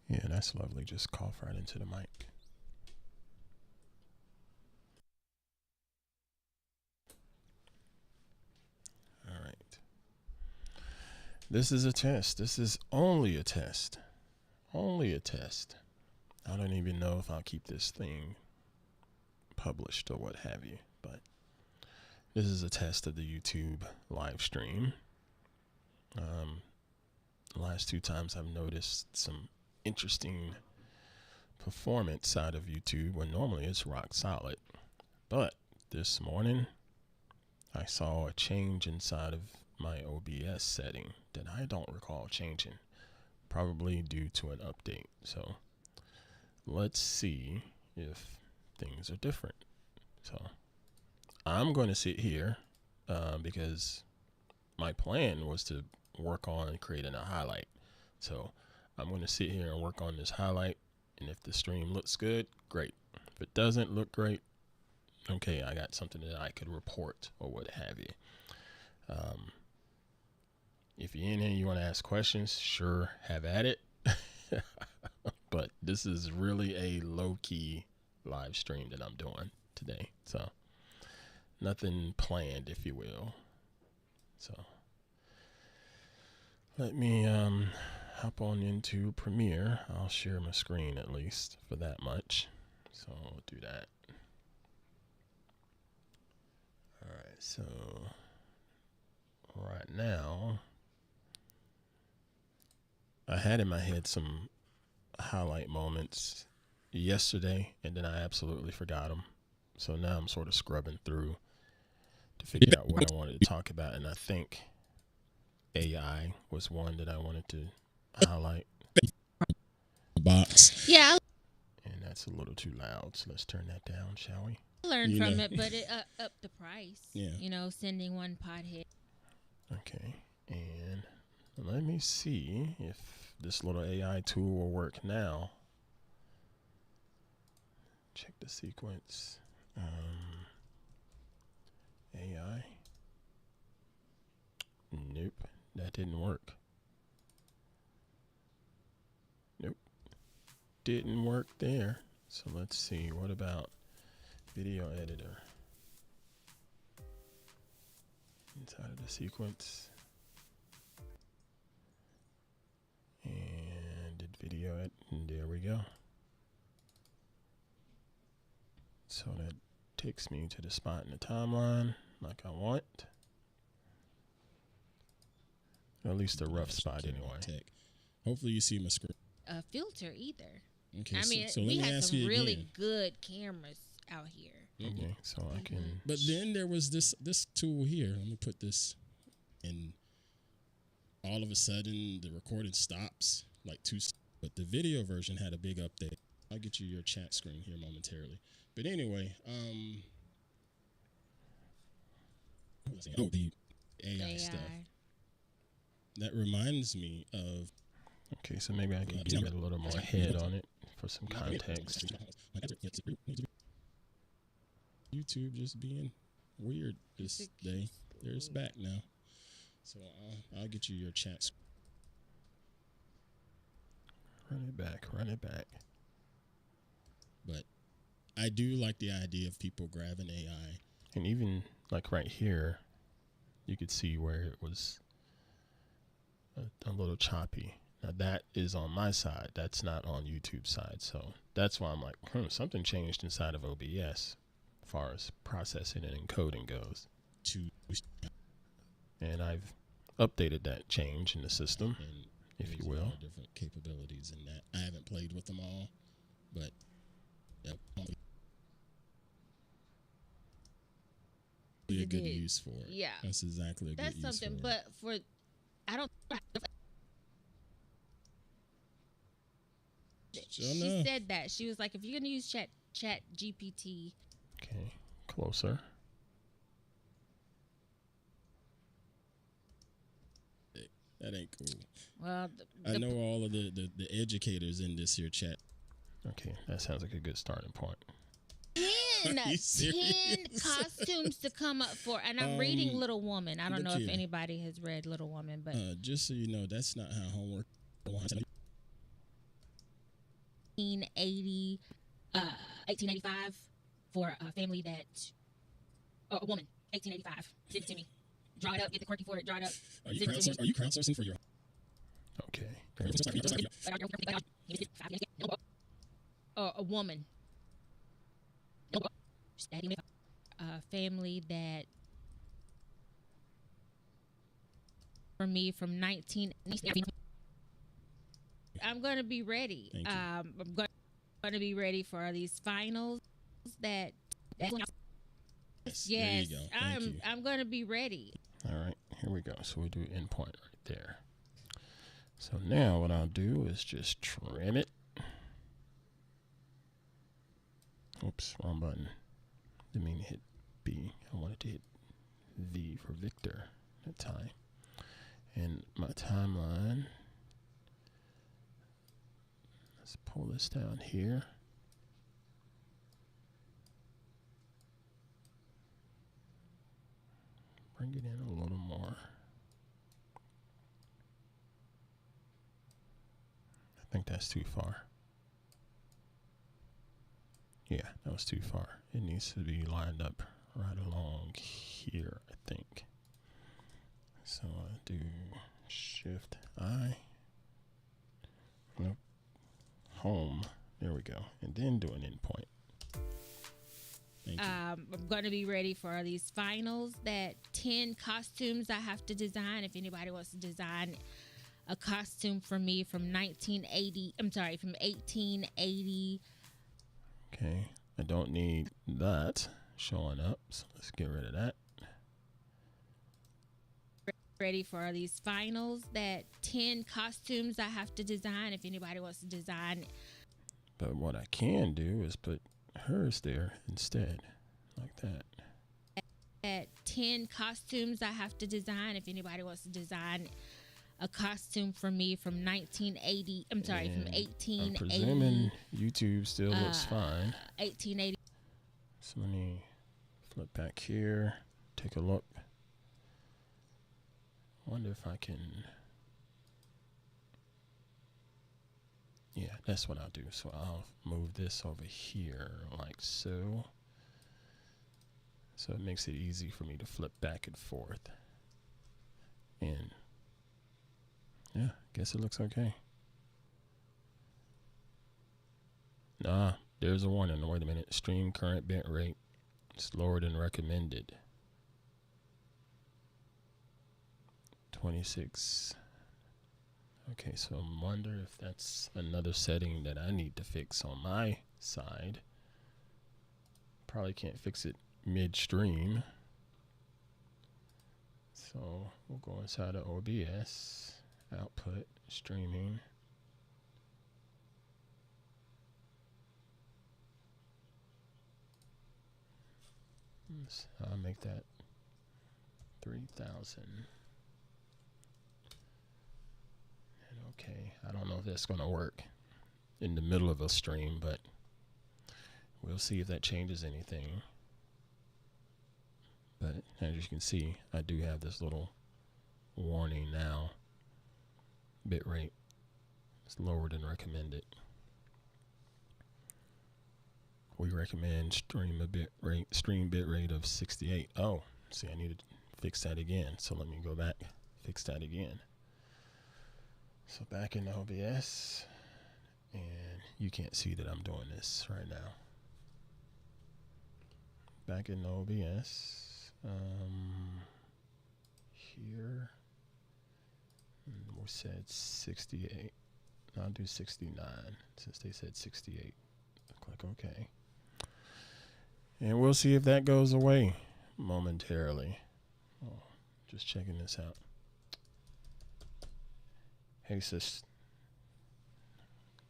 Yeah, that's lovely. Just cough right into the mic. All right. This is a test. This is only a test. Only a test. I don't even know if I'll keep this thing published or what have you, but this is a test of the YouTube live stream. The last two times I've noticed some interesting performance side of YouTube when normally it's rock solid. But this morning I saw a change inside of my OBS setting that I don't recall changing, probably due to an update. So let's see if things are different. So I'm going to sit here because my plan was to work on creating a highlight. So I'm going to sit here and work on this highlight, and if the stream looks good, great. If it doesn't look great, okay, I got something that I could report or what have you. If you're in here and you want to ask questions, sure, have at it. But this is really a low-key live stream that I'm doing today. So nothing planned, if you will. So let me hop on into Premiere. I'll share my screen at least for that much. So I'll do that. All right, so right now I had in my head some highlight moments yesterday, and then I absolutely forgot them. So now I'm sort of scrubbing through to figure out what I wanted to talk about, and I think AI was one that I wanted to highlight. Box. Yeah, And that's a little too loud, so let's turn that down, shall we? I learned from it, but it upped the price. Yeah. You know, sending one pothead. Okay, and let me see if this little AI tool will work now. Check the sequence. AI. Nope, that didn't work. Nope, didn't work there. So let's see, what about video editor? Inside of the sequence. And did video it, and there we go. So that takes me to the spot in the timeline like I want. Or at least a rough spot anyway. Tech. Hopefully you see my screen. A filter either. Okay, I mean, so let we me had ask some you really again. good cameras out here. Okay, so I can. But then there was this tool here. Let me put this in. All of a sudden, the recording stops like but the video version had a big update. I'll get you your chat screen here momentarily. But anyway, the AI stuff. That reminds me of. Okay, so maybe I can give it a little more head on it for some context. YouTube just being weird this day. There's back now. So I'll get you your chat screen. Run it back. But I do like the idea of people grabbing AI. And even like right here, you could see where it was a little choppy. Now that is on my side. That's not on YouTube's side. So that's why I'm like, something changed inside of OBS as far as processing and encoding goes. And I've updated that change in the system, and if you will. Different capabilities in that. I haven't played with them all, but be a good use for it. Yeah, that's exactly a good use. That's something, for but for I don't. She said that she was like, if you're gonna use Chat GPT. Okay, closer. That ain't cool. Well, I know all of the educators in this here chat. Okay, that sounds like a good starting point. Yeah, You serious? 10 costumes to come up for, and I'm reading Little Woman. I don't look know if here. anybody has read Little Woman, but Just so you know, that's not how homework. 1880, 1885 for a family that, or a woman, 1885. Send it to me. Draw it up. Get the quirky for it. Draw it up. Are you crowdsourcing for your? Okay. Or a woman. A family that, for me, from 19. I'm going to be ready. Thank you. I'm going to be ready for these finals that. Yes. Yes, There you go. Thank you. I'm going to be ready. All right, here we go. So we do endpoint right there. So now what I'll do is just trim it. Oops, wrong button. Didn't mean to hit B. I wanted to hit V for Victor that time. And my timeline. Let's pull this down here. Bring it in a little more. I think that's too far. Yeah, that was too far. It needs to be lined up right along here, I think. So I do Shift I. Nope. Home. There we go. And then do an endpoint. Thank you. I'm going to be ready for these finals. That 10 costumes I have to design. If anybody wants to design a costume for me from 1980, I'm sorry, from 1880. Okay. I don't need that showing up. So let's get rid of that. Ready for these finals. That 10 costumes I have to design. If anybody wants to design. But what I can do is put hers there instead, like that. At 10 costumes I have to design. If anybody wants to design a costume for me from 1980, I'm sorry, And from 1880. I'm presuming YouTube still looks fine. 1880. So let me flip back here, take a look. Wonder if I can. Yeah, that's what I'll do. So I'll move this over here like so. So it makes it easy for me to flip back and forth. And yeah, guess it looks okay. Nah, there's a warning. Wait a minute. Stream current bit rate. It's lower than recommended. 26. Okay, so I wonder if that's another setting that I need to fix on my side. Probably can't fix it midstream. So we'll go inside of OBS, output, streaming. I'll make that 3,000. Okay, I don't know if that's going to work in the middle of a stream, but we'll see if that changes anything. But as you can see, I do have this little warning now. Bitrate is lower than recommended. We recommend stream bitrate of 68. Oh, see, I need to fix that again. So let me go back, fix that again. So back in OBS, and you can't see that I'm doing this right now. Back in OBS, here, we said 68. I'll do 69 since they said 68. Click OK. And we'll see if that goes away momentarily. Oh, just checking this out. Hey sis,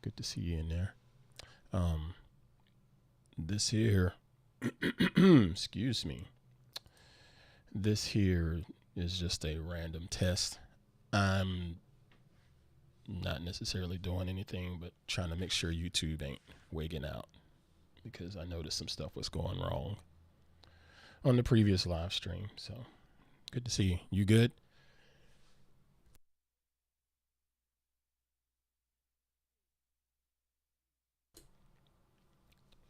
good to see you in there. This here, excuse me. This here is just a random test. I'm not necessarily doing anything, but trying to make sure YouTube ain't wigging out. because I noticed some stuff was going wrong on the previous live stream. So good to see you. You good?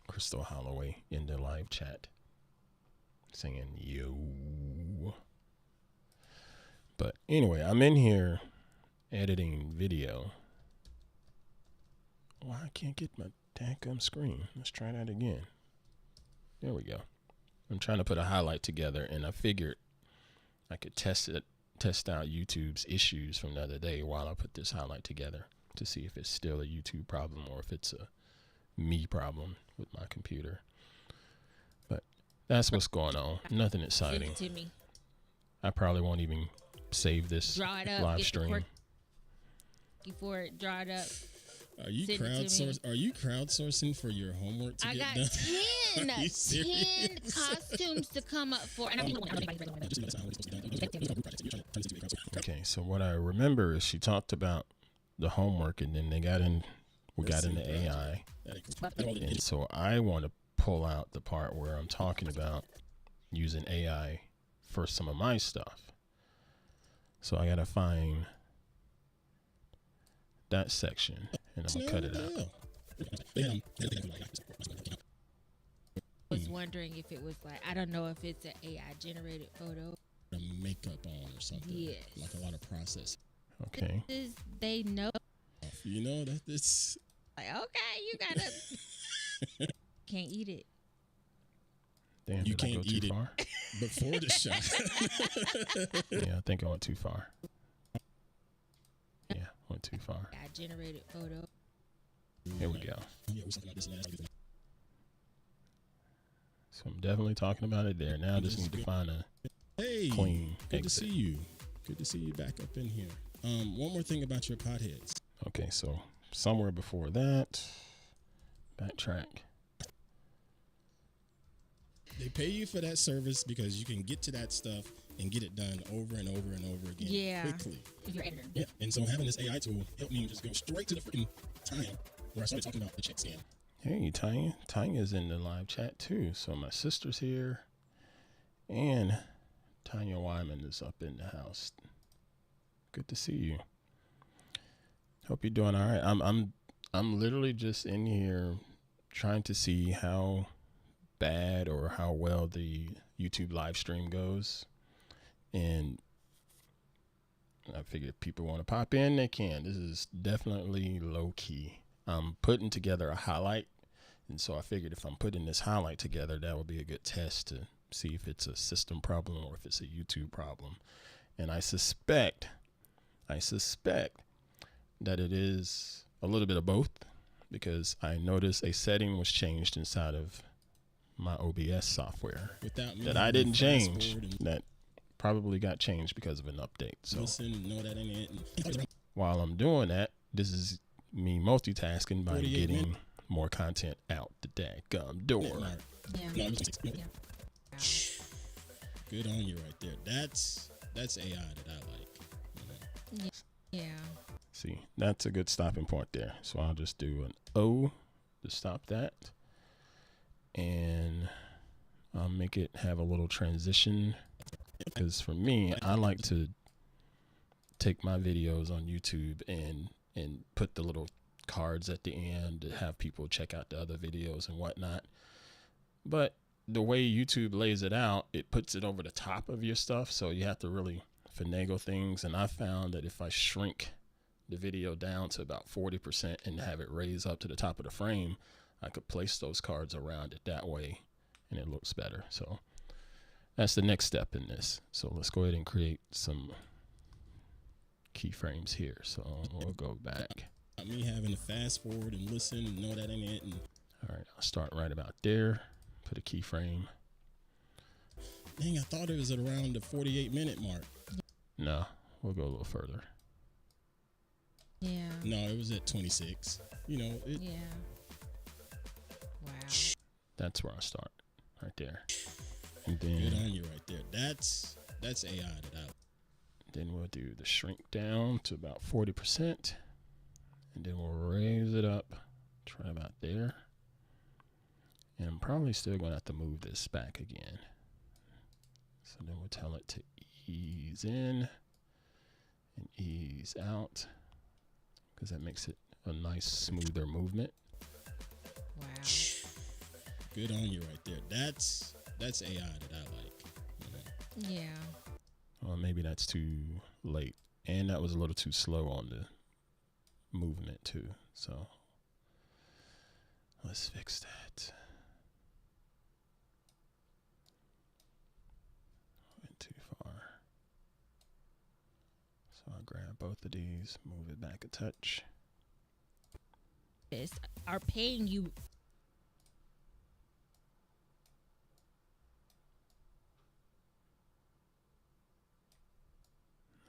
Crystal Holloway in the live chat saying yo. But anyway, I'm in here editing video. Why I can't get my daggum screen? Let's try that again. There we go. I'm trying to put a highlight together, and I figured I could test out YouTube's issues from the other day while I put this highlight together to see if it's still a YouTube problem or if it's a me problem with my computer. But that's what's going on. Nothing exciting. Send it to me. I probably won't even save this Draw it up. live stream. Before it, draw it up. Are you crowdsourcing for your homework to I get got done? 10 costumes to come up for. And Okay, so what I remember is she talked about the homework, and then we got into AI. And so I want to pull out the part where I'm talking about using AI for some of my stuff. So I got to find that section, and I'm going to cut it out. I was wondering if it was like, I don't know if it's an AI generated photo. Makeup on or something. Yes. Like a lot of process. Okay. They know. You know, that it's Like, okay, you gotta. Can't eat it. Damn, you did I can't go too eat far? it before the shot. Yeah, I think I went too far. Yeah, went too far. I generated photo. Here we go. Yeah, we talking about this and that. So I'm definitely talking about it there. Now I just need to find a clean good exit. to see you. Good to see you back up in here. One more thing about your potheads. Okay, so somewhere before that, backtrack. They pay you for that service because you can get to that stuff and get it done over and over and over again quickly. If you're editor. Yeah, and so having this AI tool helped me just go straight to the freaking time where I started talking about the check scan. Hey, Tanya. Tanya's in the live chat too. So my sister's here, and Tanya Wyman is up in the house. Good to see you. Hope you're doing all right. I'm literally just in here trying to see how bad or how well the YouTube live stream goes, and I figured if people want to pop in, they can. This is definitely low key. I'm putting together a highlight, and so I figured if I'm putting this highlight together, that would be a good test to see if it's a system problem or if it's a YouTube problem. And I suspect that it is a little bit of both, because I noticed a setting was changed inside of my OBS software that I didn't change. That probably got changed because of an update. So listen, know that ain't it. while I'm doing that, this is me multitasking by getting more content out the daggum door. Yeah. Good on you right there. That's AI that I like. Yeah. See, that's a good stopping point there. So I'll just do an O to stop that. And I'll make it have a little transition. Because for me, I like to take my videos on YouTube and put the little cards at the end to have people check out the other videos and whatnot. But the way YouTube lays it out, it puts it over the top of your stuff. So you have to really finagle things. And I found that if I shrink the video down to about 40% and have it raise up to the top of the frame, I could place those cards around it that way and it looks better. So that's the next step in this. So let's go ahead and create some keyframes here. So we'll go back. Me having to fast forward and listen and know that ain't it. And all right, I'll start right about there. Put a keyframe. dang, I thought it was at around the 48-minute mark. No, we'll go a little further. Yeah. No, it was at 26. You know, it, Yeah. Wow. That's where I start, right there. And good then on you right there. That's AI that I. Then we'll do the shrink down to about 40%. And then we'll raise it up to right about there. And I'm probably still going to have to move this back again. So then we'll tell it to ease in and ease out, because that makes it a nice smoother movement. Wow. Good on you right there. That's AI that I like. Yeah. Well, maybe that's too late. And that was a little too slow on the movement too. So let's fix that. Went too far. So I grab both of these, move it back a touch. Are paying you.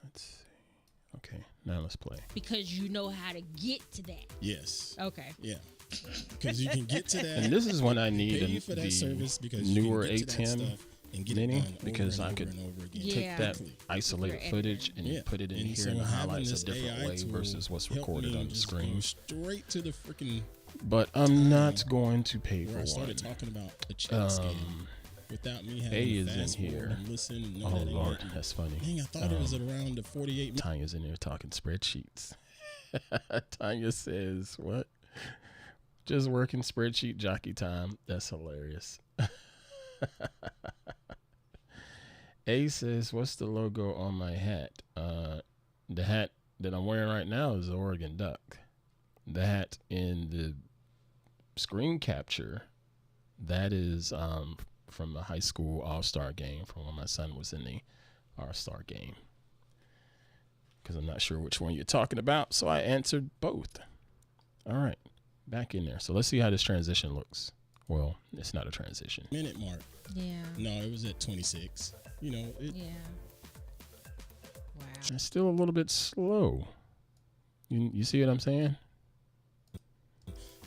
Let's see. Okay, now let's play. Because you know how to get to that. Yes. Okay. Yeah. Because you can get to that. And this is when I need pay you for that service because newer you can get to that ATEM stuff and get Mini, it done because over I and could over and over again. Yeah. take that Quickly. isolated Super footage and Yeah. put it in And here so and having highlights this a different AI way tool versus what's helped recorded me on the just screen. go straight to the freaking But I'm not going to pay where for I started one. talking about the chat scam without me having A to is in fast forward here. and listen and know Oh that Lord, ain't that's funny. Dang, I thought it was at around the 48 minutes. Tanya's in there talking spreadsheets. Tanya says, what? Just working spreadsheet jockey time. That's hilarious. A says, what's the logo on my hat? The hat that I'm wearing right now is the Oregon Duck. The hat in the screen capture, that is from the high school all-star game, from when my son was in the all-star game. Because I'm not sure which one you're talking about, so I answered both. All right, back in there. So let's see how this transition looks. Well, it's not a transition. Minute mark. Yeah. No, it was at 26. You know, Yeah. Wow. It's still a little bit slow. You see what I'm saying?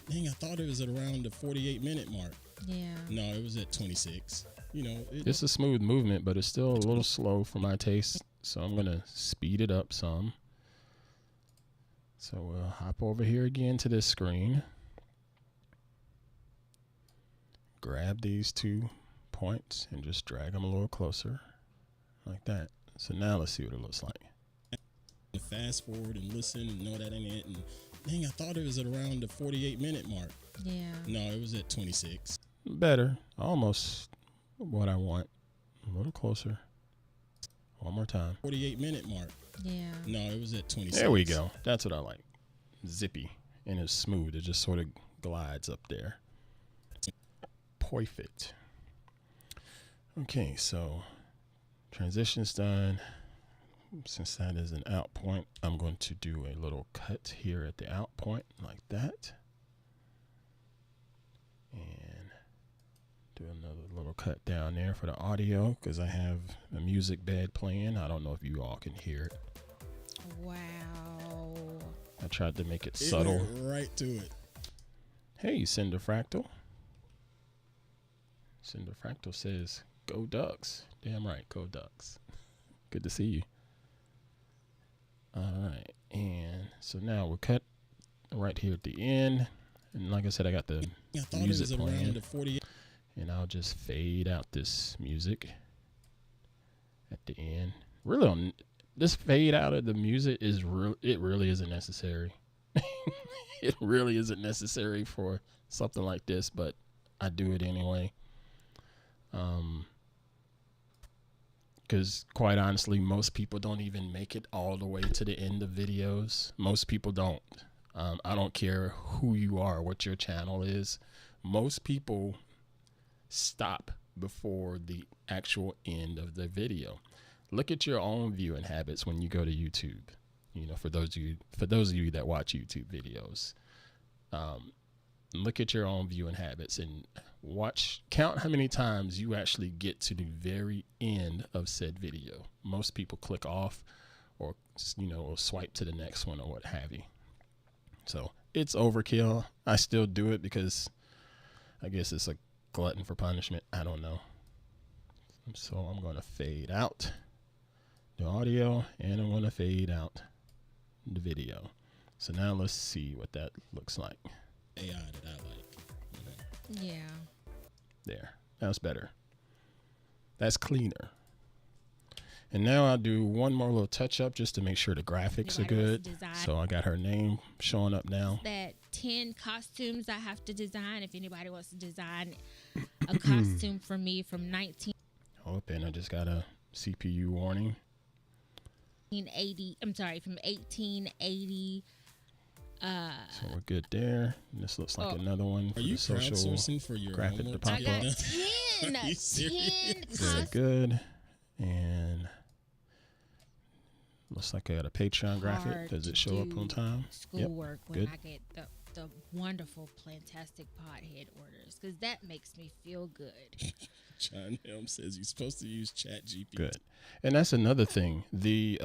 dang, I thought it was at around the 48-minute mark. Yeah. No, it was at 26. You know, It's a smooth movement, but it's still a little slow for my taste. So I'm going to speed it up some. So we'll hop over here again to this screen. Grab these 2 points and just drag them a little closer like that. So now let's see what it looks like. fast forward and listen and know that ain't it. And dang, I thought it was at around the 48-minute mark. Yeah. No, it was at 26. Better. Almost what I want. A little closer. One more time. 48-minute mark. Yeah. No, it was at 26. There we go. That's what I like. Zippy. And it's smooth. It just sort of glides up there. Perfect. Okay, so transition's done. Since that is an out point, I'm going to do a little cut here at the out point like that. And do another little cut down there for the audio because I have a music bed playing. I don't know if you all can hear it. Wow. I tried to make it It subtle. went right to it. Hey, Cinder Fractal. Cinder Fractal says, go Ducks. Damn right, go Ducks. Good to see you. All right, and so now we'll cut right here at the end. And like I said, I got the I thought it music was at playing. around the 48. And I'll just fade out this music at the end. Really, on this fade out of the music is it really isn't necessary. It really isn't necessary for something like this, but I do it anyway. Because quite honestly, most people don't even make it all the way to the end of videos. Most people don't. I don't care who you are, what your channel is. Most people stop before the actual end of the video. Look at your own viewing habits when you go to YouTube. You know, for those of you that watch YouTube videos, look at your own viewing habits and count how many times you actually get to the very end of said video. Most people click off or, or swipe to the next one or what have you. So it's overkill. I still do it because I guess it's a glutton for punishment. I don't know. So I'm going to fade out the audio and I'm going to fade out the video. So now let's see what that looks like. AI that I like. Yeah. There. That's better. That's cleaner. And now I'll do one more little touch up just to make sure the graphics are good. So I got her name showing up now. That 10 costumes I have to design. If anybody wants to design a costume for me from 1980, and I just got a CPU warning. from 1880. So we're good there. And this looks like another one for Are you the social crowdsourcing for your graphic to homework? pop I got up. 10 Are you serious? costumes. Good. And looks like I got a Patreon graphic. Hard Does it to show up do on time? Schoolwork when good. I get the wonderful Plantastic Podhead orders, because that makes me feel good. John Helm says you're supposed to use Chat GPT. Good. And that's another thing. The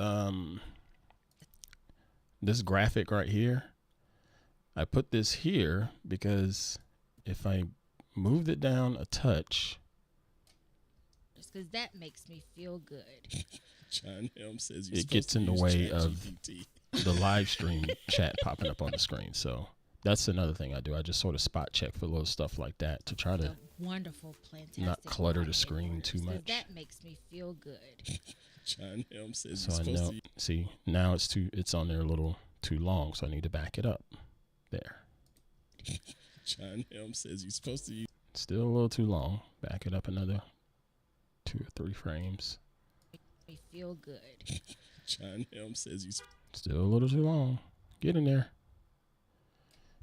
this graphic right here, I put this here because if I moved it down a touch, Because that makes me feel good. John Helm says you're it gets in the way of the live stream chat popping up on the screen. So that's another thing I do. I just sort of spot check for little stuff like that to try to The wonderful Plantastic not clutter the Podhead screen orders, too 'cause much. That makes me feel good. John Helm says So you're I supposed know. to See, now it's on there a little too long, so I need to back it up. There. John Helm says you're supposed to use Still a little too long. Back it up another 2 or 3 frames. Me feel good. John Helm says you're Still a little too long. Get in there.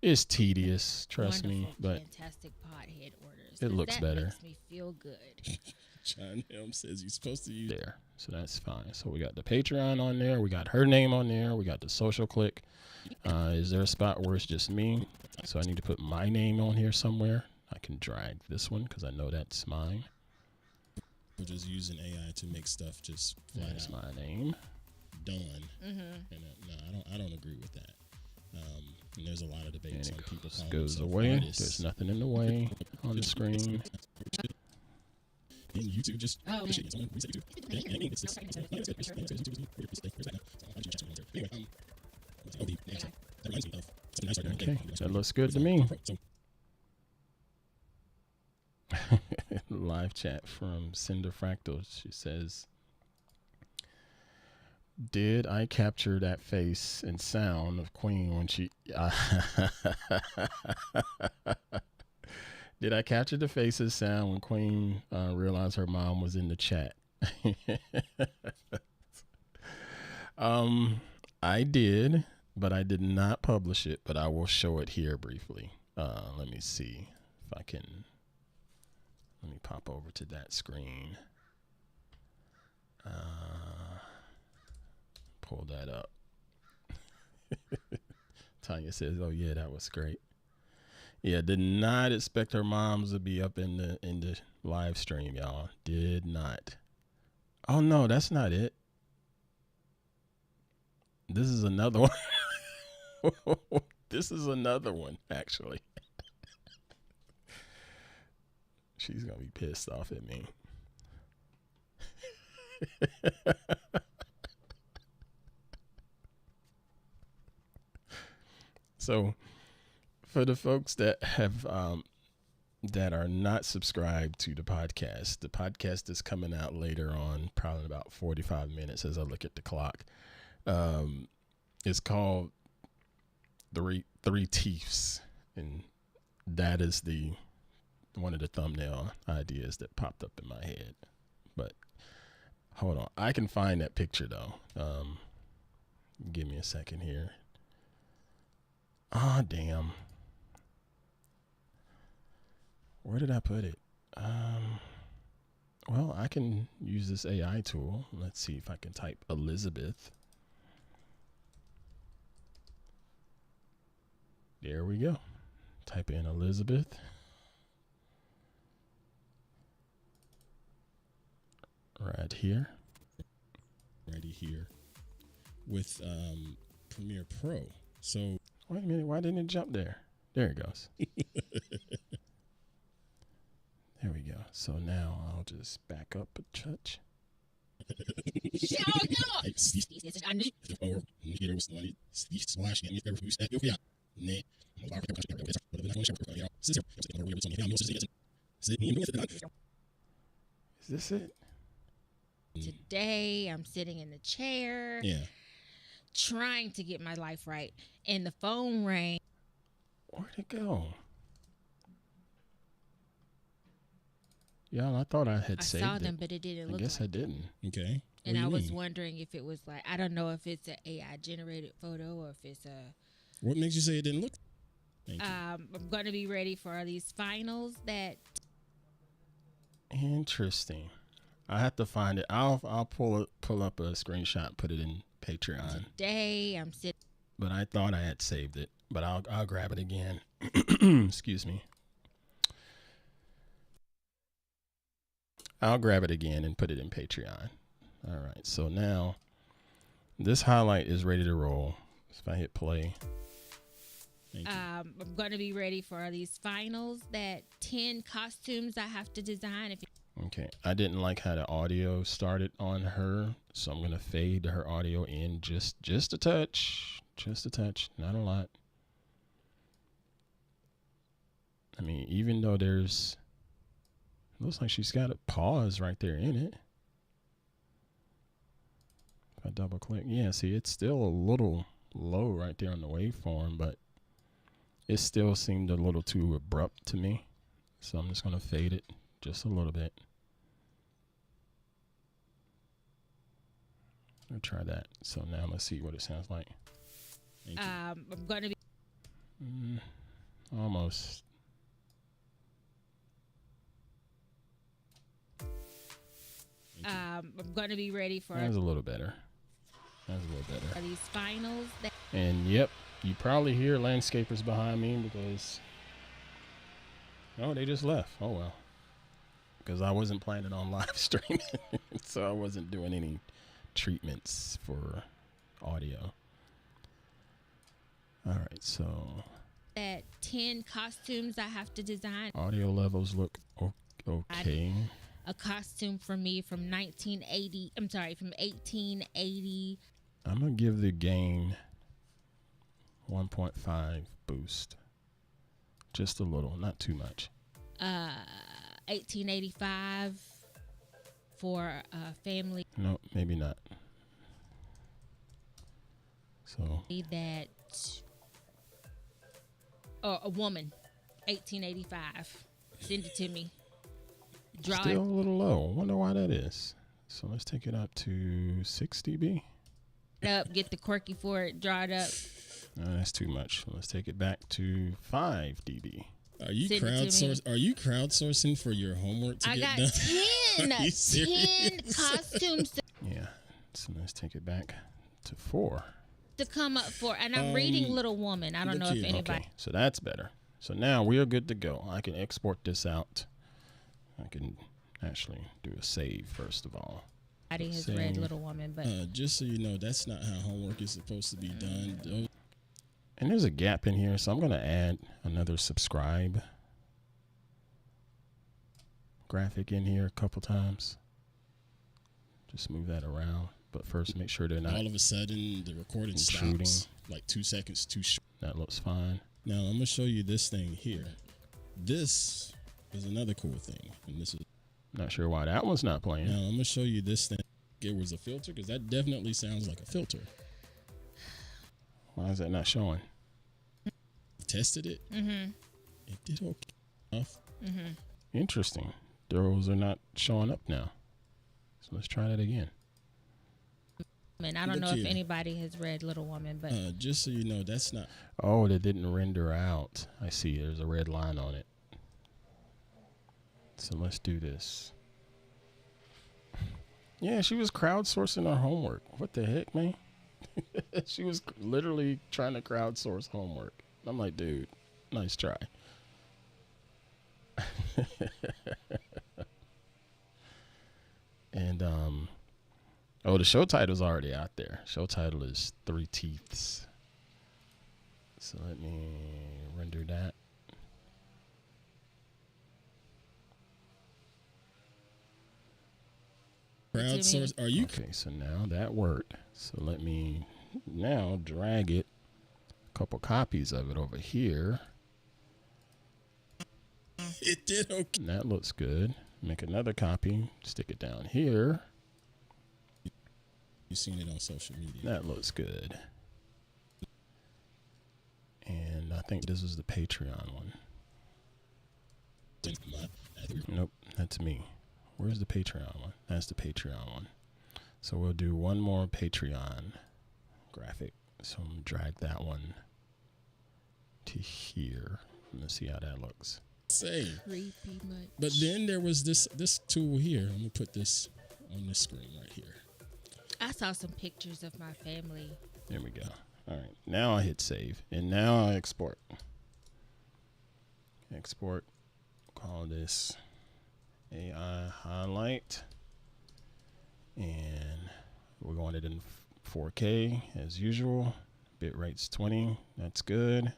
It's tedious, trust me, Wonderful but Plantastic Podhead orders. it 'cause looks that better. Makes me feel good. John Helm says you're supposed to use there. So that's fine. So we got the Patreon on there. We got her name on there. We got the social click. Is there a spot where it's just me? So I need to put my name on here somewhere. I can drag this one because I know that's mine. We're just using AI to make stuff just flat That's out my name. done. And no, I don't agree with that. And there's a lot of And debates on it people goes, calling goes themselves away. artists. There's nothing in the way on the screen. And YouTube just Oh, shit, it's on reset YouTube. And it's this. Anyway, that reminds me of something I started doing. Okay, that looks good to me. So, Live chat from Cinder Fractal. She says, "Did I capture that face and sound of Queen when she? Did I capture the face and sound when Queen realized her mom was in the chat?" I did, but I did not publish it. But I will show it here briefly. Let me see if I can. Let me pop over to that screen. Pull that up. Tanya says, "Oh yeah, that was great." Yeah, did not expect her moms to be up in the live stream, y'all. Did not. Oh no, that's not it. This is another one. This is another one, actually. She's gonna be pissed off at me. So, for the folks that have that are not subscribed to the podcast is coming out later on, probably in about 45 minutes as I look at the clock. It's called Three Teeths, and that is one of the thumbnail ideas that popped up in my head. But hold on, I can find that picture though. Give me a second here. Ah, damn. Where did I put it? Well, I can use this AI tool. Let's see if I can type Elizabeth. There we go. Type in Elizabeth. Right here. Ready here with Premiere Pro. So Wait a minute. Why didn't it jump there? There it goes. There we go. So now I'll just back up a touch. See, Is this it? Today, I'm sitting in the chair, yeah. trying to get my life right, and the phone rang. Where'd it go? Y'all, I thought I had I saved saw it. them, but it didn't I look guess like I didn't. Okay. And What I do you was mean? wondering if it was like, I don't know if it's an AI generated photo or if it's a. What makes you say it didn't look? Thank you. I'm going to be ready for these finals that. Interesting. I have to find it. I'll pull up a screenshot, put it in Patreon. Today, I'm sitting. But I thought I had saved it. But I'll grab it again. Excuse me. I'll grab it again and put it in Patreon. All right. So now this highlight is ready to roll. If I hit play. Thank you. I'm going to be ready for these finals that 10 costumes I have to design. Okay. I didn't like how the audio started on her. So I'm going to fade her audio in just a touch. Just a touch. Not a lot. I mean, even though there's... Looks like she's got a pause right there in it. If I double click. Yeah, see, it's still a little low right there on the waveform, but it still seemed a little too abrupt to me. So I'm just going to fade it just a little bit. I'll try that. So now let's see what it sounds like. I'm going to be. Almost. I'm going to be ready for That was a little better. That was a little better. these finals. And yep, you probably hear landscapers behind me because, oh, they just left. Oh, well. Because I wasn't planning on live streaming. So I wasn't doing any treatments for audio. All right, so. That 10 costumes I have to design. Audio levels look okay. A costume for me from 1980. I'm sorry, from 1880. I'm going to give the gain 1.5 boost. Just a little, not too much. 1885 for a family. No, maybe not. So That. A woman. 1885. Send it to me. Draw still a little low. Wonder why that is. So let's take it up to 6 dB. it up. Get the quirky for it. Draw it up. No, that's too much. Let's take it back to 5 dB. Are you Send it to me. crowdsourcing for your homework to I get got done? 10. Are you 10 serious? costumes Yeah. So let's take it back to 4. to come up for. And I'm reading Little Woman. I don't know look if here. anybody. Okay, so that's better. So now we are good to go. I can export this out. I can actually do a save first of all. Everybody has Same. read Little Woman, but Just so you know, that's not how homework is supposed to be done. And there's a gap in here, so I'm going to add another subscribe graphic in here a couple times. Just move that around. But first, make sure they're not. All of a sudden, the recording intruding. stops like 2 seconds too short. That looks fine. Now, I'm going to show you this thing here. This is another cool thing. And this is Not sure why that one's not now playing. I'm going to show you this thing. It was a filter because that definitely sounds like a filter. Why is that not showing? Tested it. mm-hmm. It did okay enough. Mm-hmm. Interesting. Those are not showing up now. So let's try that again. And I don't Look know here. if anybody has read Little Woman, but Just so you know, that's not. Oh, they didn't render out. I see. There's a red line on it. So let's do this. Yeah, she was crowdsourcing her homework. What the heck, man? She was literally trying to crowdsource homework. I'm like, dude, nice try. And oh, the show title's already out there. Show title is 3 Teeths. So let me render that. Crowdsource. Are you? Okay, so now that worked. So let me now drag it, a couple copies of it over here. It did okay. That looks good. Make another copy. Stick it down here. You've seen it on social media. That looks good. And I think this is the Patreon one. Nope, that's me. Where's the Patreon one? That's the Patreon one. So we'll do one more Patreon graphic. So I'm gonna drag that one to here. Let's see how that looks. Same. Creepy much. But then there was this tool here. I'm gonna put this on this screen right here. I saw some pictures of my family. There we go. All right, now I hit save, and now I export. Export. Call this AI highlight, and we're going it in 4K as usual. Bitrate's 20. That's good.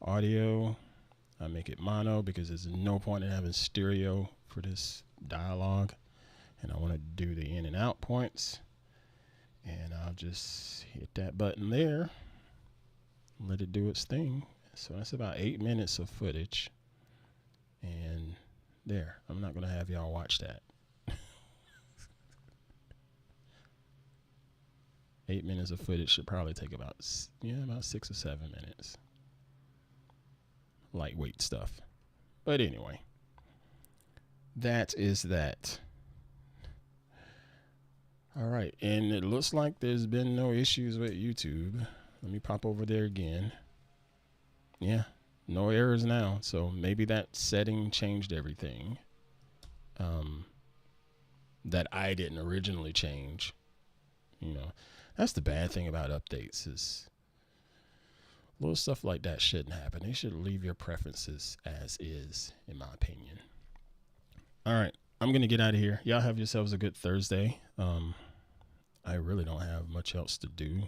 Audio, I make it mono because there's no point in having stereo for this dialogue, and I want to do the in and out points. And I'll just hit that button there, let it do its thing. So that's about 8 minutes of footage. And there, I'm not going to have y'all watch that. 8 minutes of footage should probably take about 6 or 7 minutes. Lightweight stuff. But anyway, that is that. All right, and it looks like there's been no issues with YouTube. Let me pop over there again. Yeah, no errors now. So maybe that setting changed everything that I didn't originally change. You know, that's the bad thing about updates is little stuff like that shouldn't happen. They should leave your preferences as is, in my opinion. All right, I'm going to get out of here. Y'all have yourselves a good Thursday. I really don't have much else to do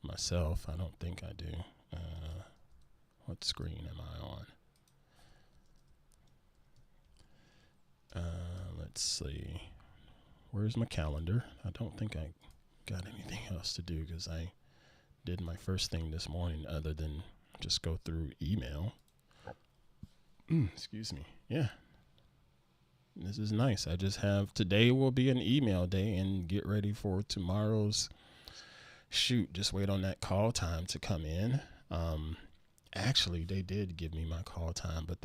myself. I don't think I do. What screen am I on? Let's see. Where's my calendar? I don't think I got anything else to do because I did my first thing this morning other than just go through email. Excuse me. Yeah. This is nice. I just have today will be an email day and get ready for tomorrow's shoot. Just wait on that call time to come in. Actually, they did give me my call time, but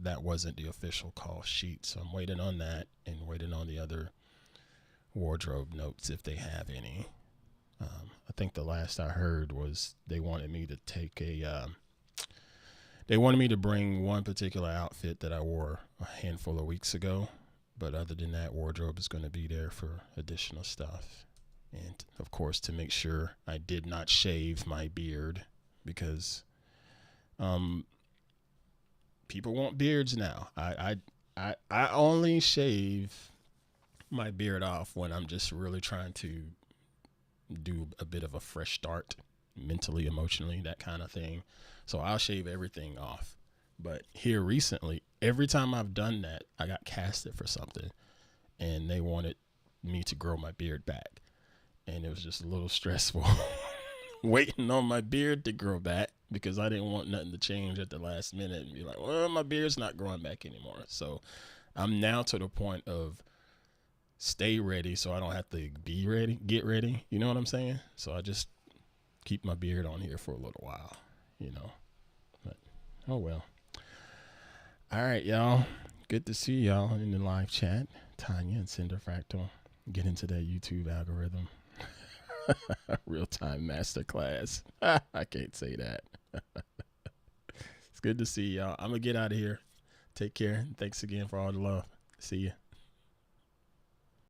that wasn't the official call sheet. So I'm waiting on that and waiting on the other wardrobe notes if they have any. I think the last I heard was they wanted me to take they wanted me to bring one particular outfit that I wore a handful of weeks ago. But other than that, wardrobe is going to be there for additional stuff. And of course, to make sure I did not shave my beard because people want beards now. I only shave my beard off when I'm just really trying to do a bit of a fresh start mentally, emotionally, that kind of thing. So I'll shave everything off. But here recently, every time I've done that, I got casted for something and they wanted me to grow my beard back. And it was just a little stressful waiting on my beard to grow back because I didn't want nothing to change at the last minute and be like, well, my beard's not growing back anymore. So I'm now to the point of stay ready so I don't have to be ready, get ready. You know what I'm saying? So I just keep my beard on here for a little while, you know. But, oh well. All right, y'all. Good to see y'all in the live chat. Tanya and Cinder Fractal. Get into that YouTube algorithm. Real-time masterclass. I can't say that. It's good to see y'all. I'm going to get out of here. Take care. Thanks again for all the love. See ya.